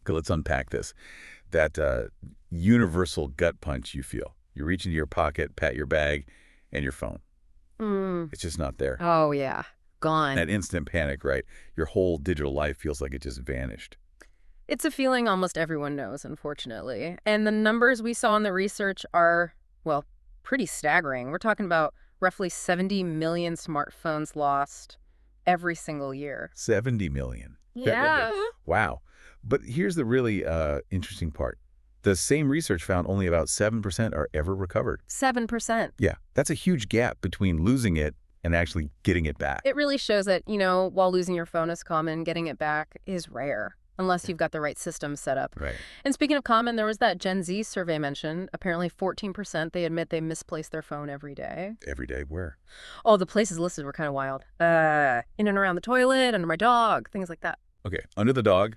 Okay, let's unpack this. That universal gut punch you feel. You reach into your pocket, pat your bag, and your phone. Mm. It's just not there. Oh, yeah. Gone. That instant panic, right? Your whole digital life feels like it just vanished. It's a feeling almost everyone knows, unfortunately. And the numbers we saw in the research are, well, pretty staggering. We're talking about roughly 70 million smartphones lost every single year. 70 million. Yeah. Wow. But here's the really interesting part. The same research found only about 7% are ever recovered. 7%. Yeah, that's a huge gap between losing it and actually getting it back. It really shows that, while losing your phone is common, getting it back is rare, unless you've got the right system set up. Right. And speaking of common, there was that Gen Z survey mentioned. Apparently 14%, they admit they misplace their phone every day. Every day where? Oh, the places listed were kind of wild. In and around the toilet, under my dog, things like that. Okay, under the dog,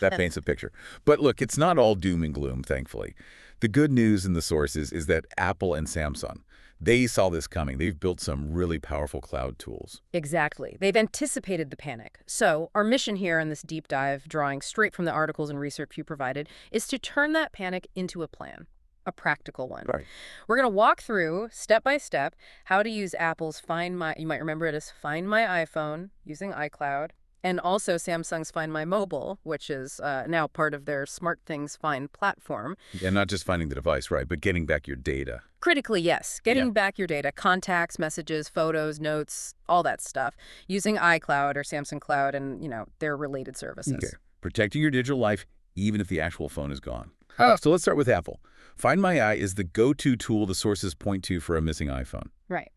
that paints a picture. But look, it's not all doom and gloom, thankfully. The good news in the sources is that Apple and Samsung, they saw this coming. They've built some really powerful cloud tools. Exactly. They've anticipated the panic. So our mission here in this deep dive, drawing straight from the articles and research you provided, is to turn that panic into a plan. A practical one. Right. We're going to walk through, step by step, how to use Apple's Find My, you might remember it as Find My iPhone using iCloud, and also Samsung's Find My Mobile, which is now part of their SmartThings Find platform. And not just finding the device, right, but getting back your data. Critically, yes. Getting back your data, contacts, messages, photos, notes, all that stuff, using iCloud or Samsung Cloud and, their related services. Okay. Protecting your digital life, even if the actual phone is gone. Oh. So let's start with Apple. Find My Eye is the go-to tool the sources point to for a missing iPhone. Right.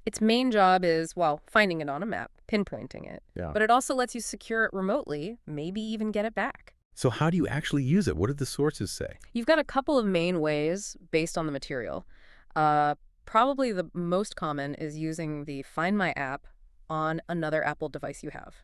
Its main job is, finding it on a map, pinpointing it. Yeah. But it also lets you secure it remotely, maybe even get it back. So how do you actually use it? What did the sources say? You've got a couple of main ways based on the material. Probably the most common is using the Find My app on another Apple device you have,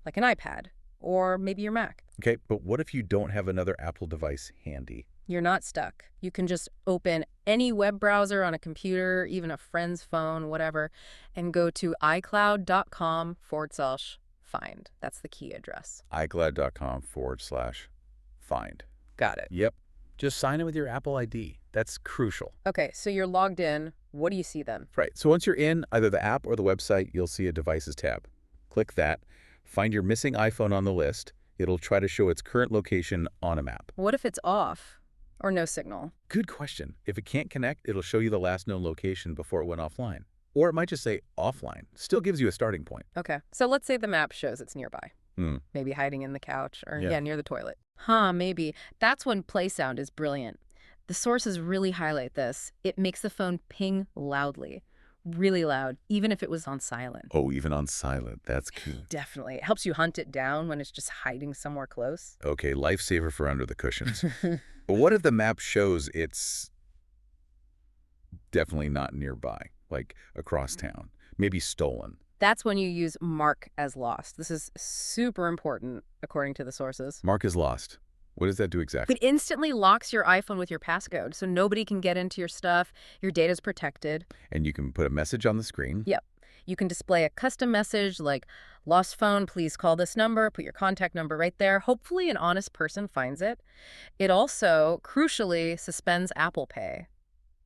like an iPad or maybe your Mac. Okay, but what if you don't have another Apple device handy? You're not stuck. You can just open any web browser on a computer, even a friend's phone, whatever, and go to iCloud.com/find. That's the key address. iCloud.com/find. Got it. Yep. Just sign in with your Apple ID. That's crucial. Okay, so you're logged in. What do you see then? Right. So once you're in either the app or the website, you'll see a Devices tab. Click that. Find your missing iPhone on the list. It'll try to show its current location on a map. What if it's off or no signal? Good question. If it can't connect, it'll show you the last known location before it went offline. Or it might just say offline. Still gives you a starting point. Okay, so let's say the map shows it's nearby. Hmm. Maybe hiding in the couch or, Yeah. near the toilet. Maybe. That's when play sound is brilliant. The sources really highlight this. It makes the phone ping loudly, really loud, even if it was on silent. Oh, even on silent. That's key. Definitely. It helps you hunt it down when it's just hiding somewhere close. Okay, lifesaver for under the cushions. But what if the map shows it's definitely not nearby, like across town, maybe stolen? That's when you use Mark as lost. This is super important, according to the sources. Mark is lost. What does that do exactly? It instantly locks your iPhone with your passcode, so nobody can get into your stuff. Your data's protected. And you can put a message on the screen. Yep. You can display a custom message like, lost phone, please call this number, put your contact number right there. Hopefully an honest person finds it. It also, crucially, suspends Apple Pay.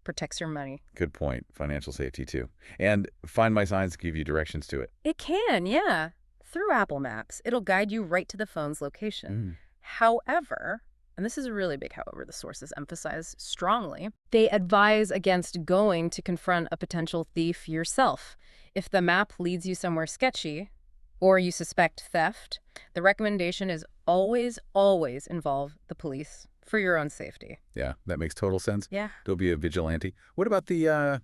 Protects your money. Good point. Financial safety, too. And Find My Signs give you directions to it. It can, yeah. Through Apple Maps, it'll guide you right to the phone's location. However, and this is a really big however, the sources emphasize strongly, they advise against going to confront a potential thief yourself. If the map leads you somewhere sketchy or you suspect theft, the recommendation is always, always involve the police for your own safety. Yeah, that makes total sense. Yeah. Don't be a vigilante. What about the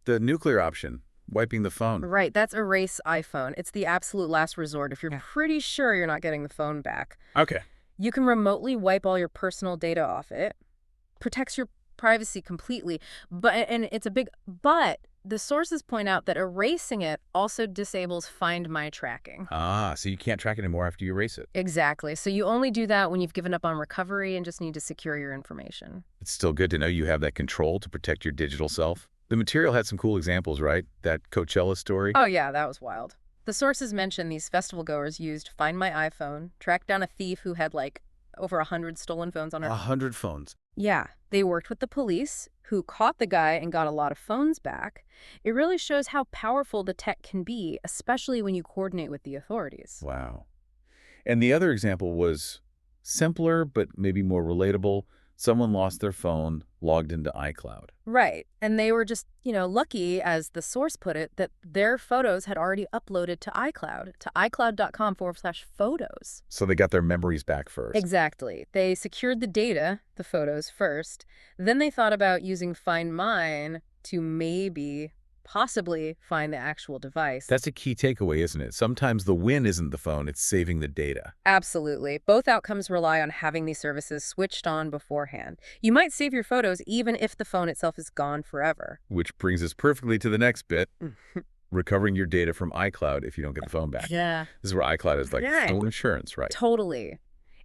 nuclear option? Wiping the phone. Right, that's erase iPhone. It's the absolute last resort if you're pretty sure you're not getting the phone back. Okay. You can remotely wipe all your personal data off it. Protects your privacy completely. But the sources point out that erasing it also disables Find My tracking. So you can't track it anymore after you erase it. Exactly. So you only do that when you've given up on recovery and just need to secure your information. It's still good to know you have that control to protect your digital self. The material had some cool examples, right? That Coachella story. Oh, yeah, that was wild. The sources mention these festival goers used Find My iPhone, tracked down a thief who had like over 100 stolen phones on her. 100 phones. Yeah, they worked with the police, who caught the guy and got a lot of phones back. It really shows how powerful the tech can be, especially when you coordinate with the authorities. Wow. And the other example was simpler, but maybe more relatable. Someone lost their phone, logged into iCloud. Right, and they were just, lucky, as the source put it, that their photos had already uploaded to iCloud, to icloud.com/photos. So they got their memories back first. Exactly. They secured the data, the photos, first. Then they thought about using Find Mine to possibly find the actual device. That's a key takeaway, isn't it? Sometimes the win isn't the phone, it's saving the data. Absolutely. Both outcomes rely on having these services switched on beforehand. You might save your photos even if the phone itself is gone forever. Which brings us perfectly to the next bit. Recovering your data from iCloud if you don't get the phone back. Yeah. This is where iCloud is like Yeah. phone insurance, right? Totally.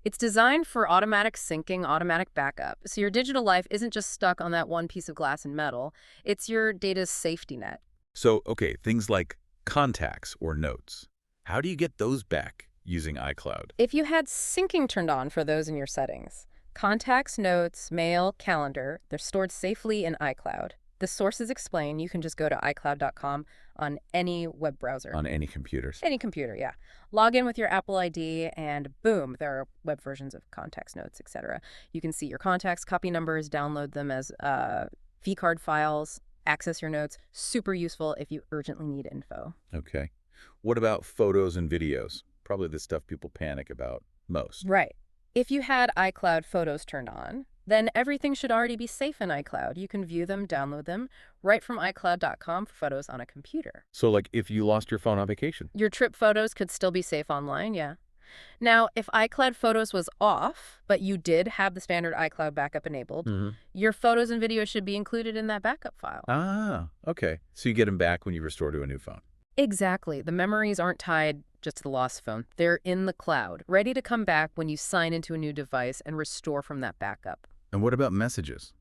It's designed for automatic syncing, automatic backup. So your digital life isn't just stuck on that one piece of glass and metal. It's your data's safety net. So, okay, things like contacts or notes. How do you get those back using iCloud? If you had syncing turned on for those in your settings, contacts, notes, mail, calendar, they're stored safely in iCloud. The sources explain you can just go to iCloud.com on any web browser. On any computers. Any computer, yeah. Log in with your Apple ID and boom, there are web versions of contacts, notes, etc. You can see your contacts, copy numbers, download them as vCard files, access your notes. Super useful if you urgently need info. Okay. What about photos and videos? Probably the stuff people panic about most. Right. If you had iCloud Photos turned on, then everything should already be safe in iCloud. You can view them, download them, right from iCloud.com for photos on a computer. So like if you lost your phone on vacation. Your trip photos could still be safe online, yeah. Now, if iCloud Photos was off, but you did have the standard iCloud backup enabled, your photos and videos should be included in that backup file. Ah, okay. So you get them back when you restore to a new phone. Exactly. The memories aren't tied just to the lost phone. They're in the cloud, ready to come back when you sign into a new device and restore from that backup. And what about messages?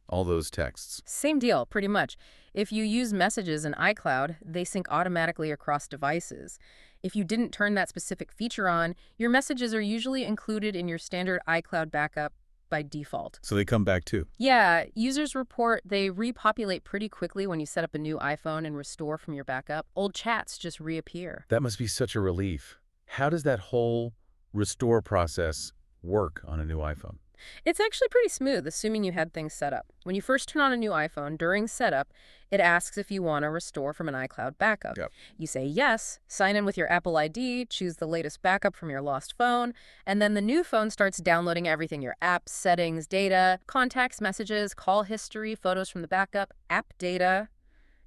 All those texts. Same deal, pretty much. If you use messages in iCloud, they sync automatically across devices. If you didn't turn that specific feature on, your messages are usually included in your standard iCloud backup by default. So they come back too. Yeah, users report they repopulate pretty quickly when you set up a new iPhone and restore from your backup. Old chats just reappear. That must be such a relief. How does that whole restore process work on a new iPhone? It's actually pretty smooth, assuming you had things set up. When you first turn on a new iPhone, during setup, it asks if you want to restore from an iCloud backup. Yep. You say yes, sign in with your Apple ID, choose the latest backup from your lost phone, and then the new phone starts downloading everything: your apps, settings, data, contacts, messages, call history, photos from the backup, app data.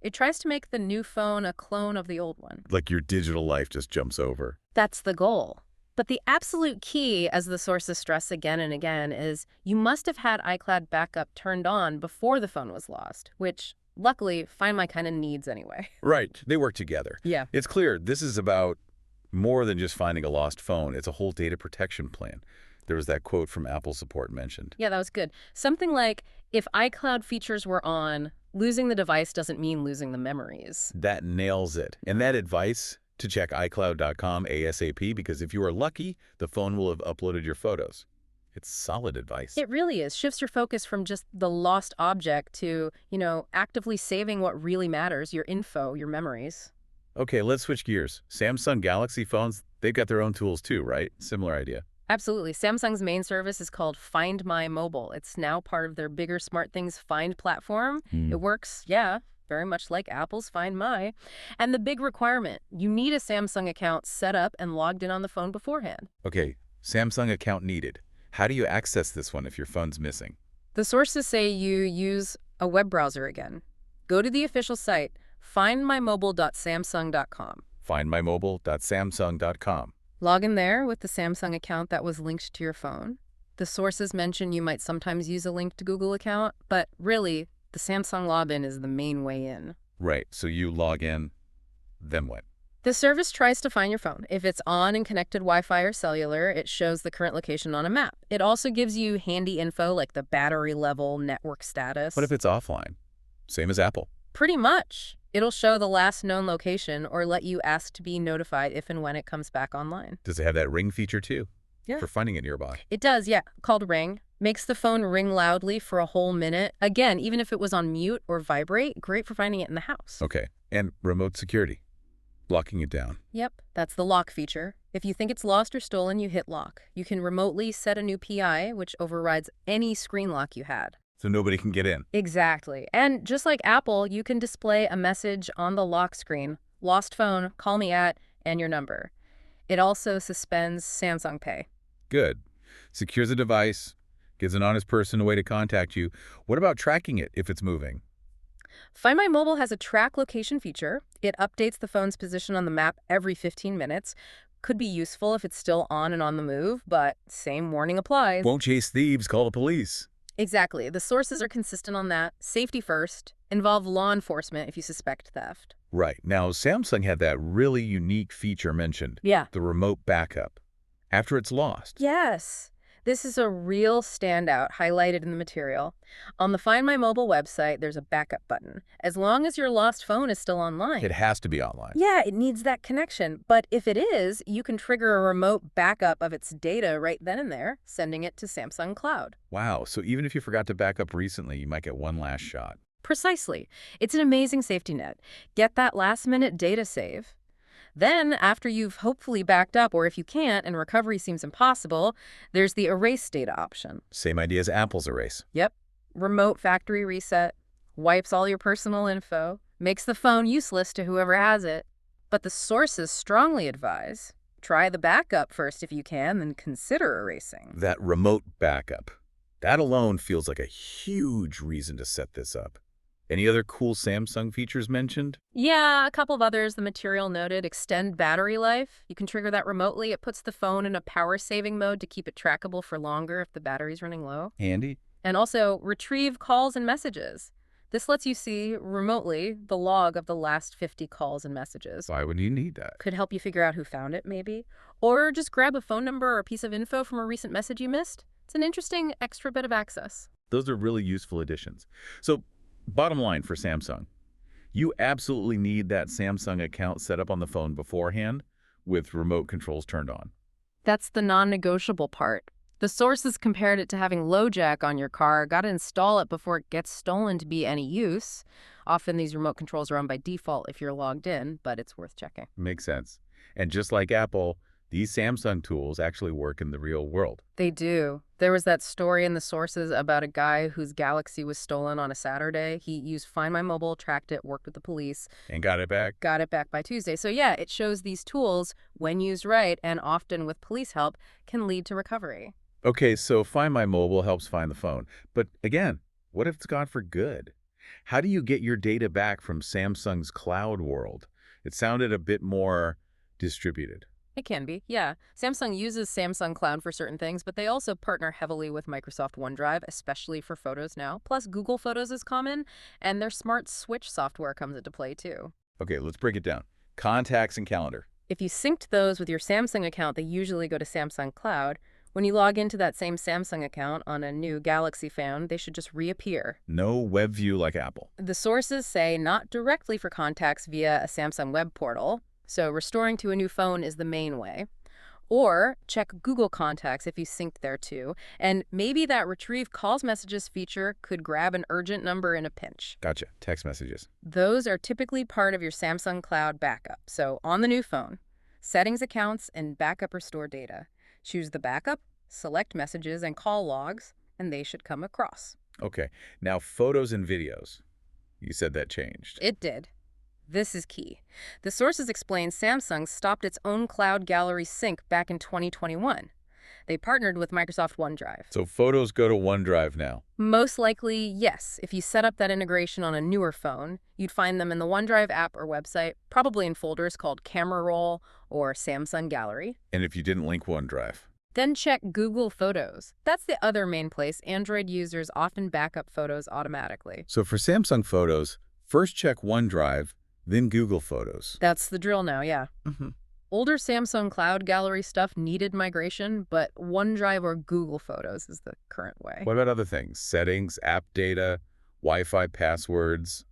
It tries to make the new phone a clone of the old one. Like your digital life just jumps over. That's the goal. But the absolute key, as the sources stress again and again, is you must have had iCloud backup turned on before the phone was lost, which, luckily, Find My kind of needs anyway. Right. They work together. Yeah. It's clear this is about more than just finding a lost phone. It's a whole data protection plan. There was that quote from Apple support mentioned. Yeah, that was good. Something like, if iCloud features were on, losing the device doesn't mean losing the memories. That nails it. And that advice to check iCloud.com ASAP, because if you are lucky, the phone will have uploaded your photos. It's solid advice. It really is. Shifts your focus from just the lost object to, actively saving what really matters, your info, your memories. Okay, let's switch gears. Samsung Galaxy phones, they've got their own tools too, right? Similar idea. Absolutely. Samsung's main service is called Find My Mobile. It's now part of their bigger SmartThings Find platform. It works, very much like Apple's Find My. And the big requirement, you need a Samsung account set up and logged in on the phone beforehand. Okay, Samsung account needed. How do you access this one if your phone's missing? The sources say you use a web browser again. Go to the official site, findmymobile.samsung.com. Findmymobile.samsung.com. Log in there with the Samsung account that was linked to your phone. The sources mention you might sometimes use a linked Google account, but really, the Samsung login is the main way in. Right, so you log in, then what? The service tries to find your phone. If it's on and connected Wi-Fi or cellular, it shows the current location on a map. It also gives you handy info like the battery level, network status. What if it's offline? Same as Apple. Pretty much. It'll show the last known location or let you ask to be notified if and when it comes back online. Does it have that ring feature too? Yeah. For finding it nearby? It does, yeah. Called Ring. Makes the phone ring loudly for a whole minute. Again, even if it was on mute or vibrate, great for finding it in the house. Okay. And remote security. Locking it down. Yep, that's the lock feature. If you think it's lost or stolen, you hit lock. You can remotely set a new PI, which overrides any screen lock you had. So nobody can get in. Exactly. And just like Apple, you can display a message on the lock screen, lost phone, call me at, and your number. It also suspends Samsung Pay. Good. Secures the device, gives an honest person a way to contact you. What about tracking it if it's moving? Find My Mobile has a track location feature. It updates the phone's position on the map every 15 minutes. Could be useful if it's still on and on the move, but same warning applies. Won't chase thieves, call the police. Exactly. The sources are consistent on that. Safety first. Involve law enforcement if you suspect theft. Right. Now, Samsung had that really unique feature mentioned. Yeah. The remote backup. After it's lost. Yes. This is a real standout highlighted in the material. On the Find My Mobile website, there's a backup button. As long as your lost phone is still online. It has to be online. Yeah, it needs that connection. But if it is, you can trigger a remote backup of its data right then and there, sending it to Samsung Cloud. Wow. So even if you forgot to back up recently, you might get one last shot. Precisely. It's an amazing safety net. Get that last-minute data save. Then, after you've hopefully backed up, or if you can't and recovery seems impossible, there's the erase data option. Same idea as Apple's erase. Yep. Remote factory reset. Wipes all your personal info. Makes the phone useless to whoever has it. But the sources strongly advise, try the backup first if you can, then consider erasing. That remote backup. That alone feels like a huge reason to set this up. Any other cool Samsung features mentioned? Yeah, a couple of others. The material noted extend battery life. You can trigger that remotely. It puts the phone in a power-saving mode to keep it trackable for longer if the battery's running low. Handy. And also retrieve calls and messages. This lets you see remotely the log of the last 50 calls and messages. Why would you need that? Could help you figure out who found it, maybe. Or just grab a phone number or a piece of info from a recent message you missed. It's an interesting extra bit of access. Those are really useful additions. So, bottom line for Samsung, you absolutely need that Samsung account set up on the phone beforehand with remote controls turned on. That's the non-negotiable part. The sources compared it to having LoJack on your car. Got to install it before it gets stolen to be any use. Often these remote controls are on by default if you're logged in, but it's worth checking. Makes sense. And just like Apple, these Samsung tools actually work in the real world. They do. There was that story in the sources about a guy whose Galaxy was stolen on a Saturday. He used Find My Mobile, tracked it, worked with the police. And got it back? Got it back by Tuesday. So yeah, it shows these tools, when used right and often with police help, can lead to recovery. Okay, so Find My Mobile helps find the phone. But again, what if it's gone for good? How do you get your data back from Samsung's cloud world? It sounded a bit more distributed. It can be, yeah. Samsung uses Samsung Cloud for certain things, but they also partner heavily with Microsoft OneDrive, especially for photos now. Plus, Google Photos is common, and their Smart Switch software comes into play, too. Okay, let's break it down. Contacts and calendar. If you synced those with your Samsung account, they usually go to Samsung Cloud. When you log into that same Samsung account on a new Galaxy phone, they should just reappear. No web view like Apple. The sources say not directly for contacts via a Samsung web portal, so restoring to a new phone is the main way. Or check Google Contacts if you synced there too, and maybe that retrieve calls messages feature could grab an urgent number in a pinch. Gotcha. Text messages. Those are typically part of your Samsung Cloud backup. So on the new phone, settings, accounts, and backup restore data. Choose the backup, select messages and call logs, and they should come across. Okay. Now, photos and videos. You said that changed. It did. This is key. The sources explain Samsung stopped its own cloud gallery sync back in 2021. They partnered with Microsoft OneDrive. So photos go to OneDrive now. Most likely, yes. If you set up that integration on a newer phone, you'd find them in the OneDrive app or website, probably in folders called Camera Roll or Samsung Gallery. And if you didn't link OneDrive? Then check Google Photos. That's the other main place Android users often back up photos automatically. So for Samsung Photos, first check OneDrive, then Google Photos. That's the drill now, yeah. Mm-hmm. Older Samsung Cloud Gallery stuff needed migration, but OneDrive or Google Photos is the current way. What about other things? Settings, app data, Wi-Fi passwords.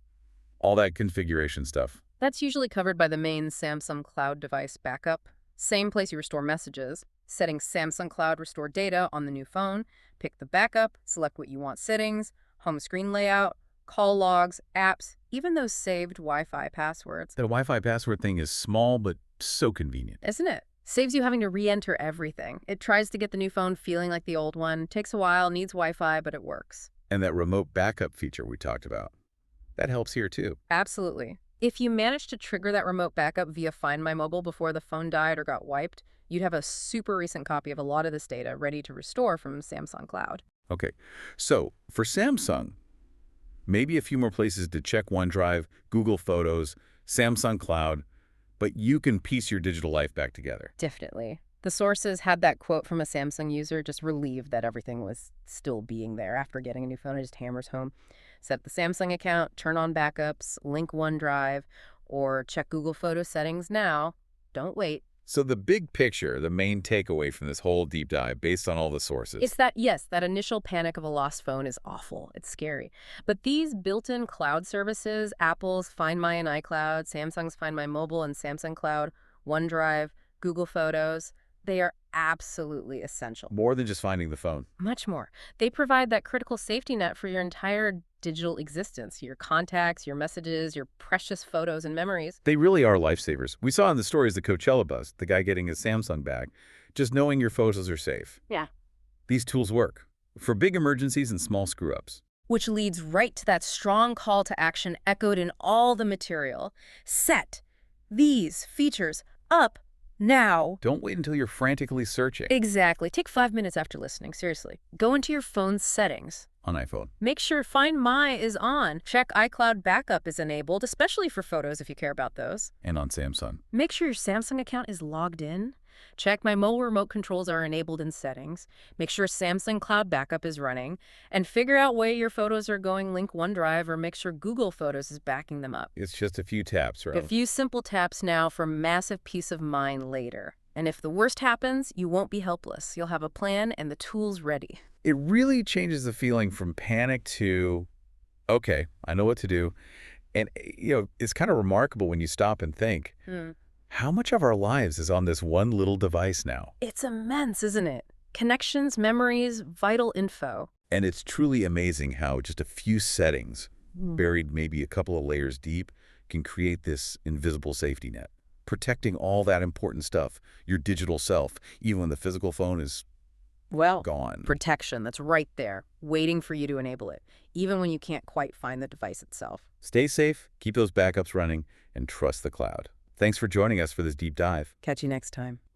All that configuration stuff. That's usually covered by the main Samsung Cloud device backup. Same place you restore messages. Setting Samsung Cloud restore data on the new phone. Pick the backup, select what you want settings, home screen layout, call logs, apps, even those saved Wi-Fi passwords. The Wi-Fi password thing is small but so convenient. Isn't it? Saves you having to re-enter everything. It tries to get the new phone feeling like the old one. Takes a while, needs Wi-Fi, but it works. And that remote backup feature we talked about, that helps here too. Absolutely. If you managed to trigger that remote backup via Find My Mobile before the phone died or got wiped, you'd have a super recent copy of a lot of this data ready to restore from Samsung Cloud. Okay, so for Samsung, maybe a few more places to check OneDrive, Google Photos, Samsung Cloud, but you can piece your digital life back together. Definitely. The sources had that quote from a Samsung user, just relieved that everything was still being there after getting a new phone. It just hammers home. Set up the Samsung account, turn on backups, link OneDrive, or check Google Photo settings now. Don't wait. So the big picture, the main takeaway from this whole deep dive based on all the sources. It's that, yes, that initial panic of a lost phone is awful. It's scary. But these built-in cloud services, Apple's Find My and iCloud, Samsung's Find My Mobile and Samsung Cloud, OneDrive, Google Photos, they are absolutely essential. More than just finding the phone. Much more. They provide that critical safety net for your entire digital existence, your contacts, your messages, your precious photos and memories. They really are lifesavers. We saw in the stories the Coachella bus, the guy getting his Samsung bag, just knowing your photos are safe. Yeah. These tools work for big emergencies and small screw-ups. Which leads right to that strong call to action echoed in all the material. Set these features up now. Don't wait until you're frantically searching. Exactly. Take 5 minutes after listening, seriously. Go into your phone's settings. On iPhone. Make sure Find My is on. Check iCloud backup is enabled, especially for photos if you care about those. And on Samsung. Make sure your Samsung account is logged in. Check My Mobile remote controls are enabled in settings. Make sure Samsung Cloud backup is running. And figure out where your photos are going, link OneDrive, or make sure Google Photos is backing them up. It's just a few taps, right? A few simple taps now for massive peace of mind later. And if the worst happens, you won't be helpless. You'll have a plan and the tools ready. It really changes the feeling from panic to, okay, I know what to do. And, it's kind of remarkable when you stop and think, how much of our lives is on this one little device now? It's immense, isn't it? Connections, memories, vital info. And it's truly amazing how just a few settings, buried maybe a couple of layers deep, can create this invisible safety net, protecting all that important stuff, your digital self, even when the physical phone is gone. Protection that's right there, waiting for you to enable it, even when you can't quite find the device itself. Stay safe, keep those backups running, and trust the cloud. Thanks for joining us for this deep dive. Catch you next time.